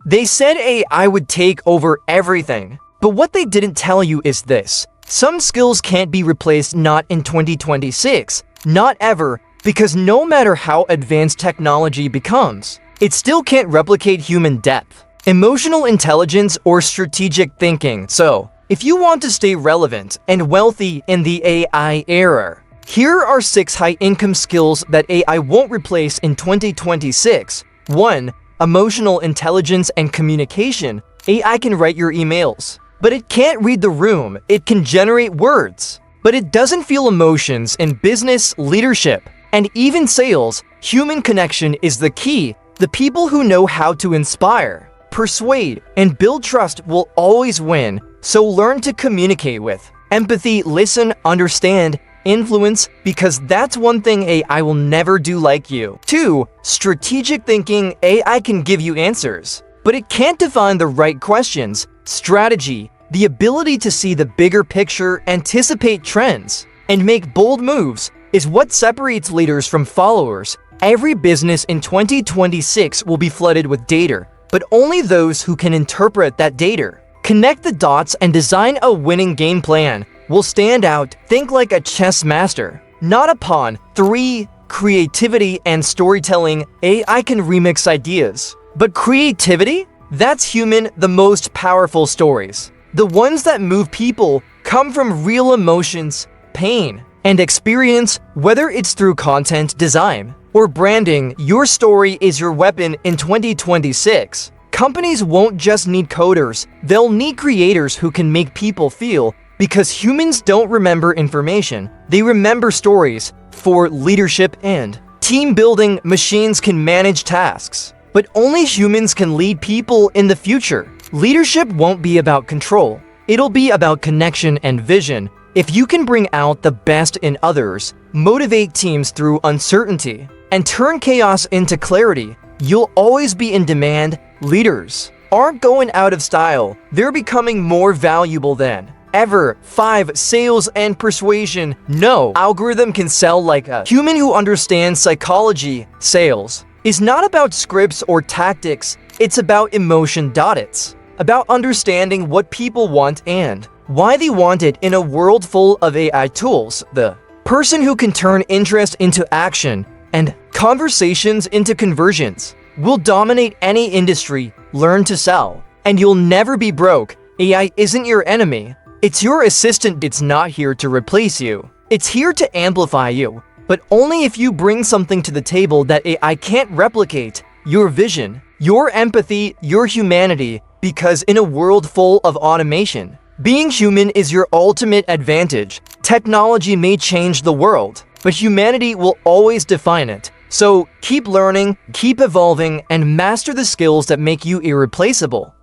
They said AI would take over everything, but what they didn't tell you is this. Some skills can't be replaced, not in 2026, not ever, because no matter how advanced technology becomes, it still can't replicate human depth, emotional intelligence, or strategic thinking. So, if you want to stay relevant and wealthy in the AI era, here are 6 high-income skills that AI won't replace in 2026. 1. Emotional intelligence and communication. AI can write your emails, but it can't read the room. It can generate words, but it doesn't feel emotions. In business, leadership, and even sales, human connection is the key. The people who know how to inspire, persuade, and build trust will always win, so learn to communicate with empathy, listen, understand, influence, because that's one thing AI will never do like you. 2. Strategic thinking. AI can give you answers, but it can't define the right questions. Strategy, the ability to see the bigger picture, anticipate trends, and make bold moves, is what separates leaders from followers. Every business in 2026 will be flooded with data, but only those who can interpret that data, connect the dots, and design a winning game plan will stand out. Think like a chess master, not a pawn. 3. Creativity and storytelling. AI can remix ideas, but creativity? That's human. The most powerful stories, the ones that move people, come from real emotions, pain, and experience. Whether it's through content design or branding, your story is your weapon in 2026. Companies won't just need coders, they'll need creators who can make people feel, because humans don't remember information, they remember stories. For leadership and team building, machines can manage tasks, but only humans can lead people in the future. Leadership won't be about control, it'll be about connection and vision. If you can bring out the best in others, motivate teams through uncertainty, and turn chaos into clarity, you'll always be in demand. Leaders aren't going out of style, they're becoming more valuable than ever. 5. Sales and persuasion. No algorithm can sell like a human who understands psychology. Sales is not about scripts or tactics, it's about emotion. It's about understanding what people want and why they want it. In a world full of AI tools, the person who can turn interest into action and conversations into conversions will dominate any industry. Learn to sell, and you'll never be broke. AI isn't your enemy, it's your assistant. It's not here to replace you, it's here to amplify you, but only if you bring something to the table that AI can't replicate. Your vision, your empathy, your humanity, because in a world full of automation, being human is your ultimate advantage. Technology may change the world, but humanity will always define it. So keep learning, keep evolving, and master the skills that make you irreplaceable.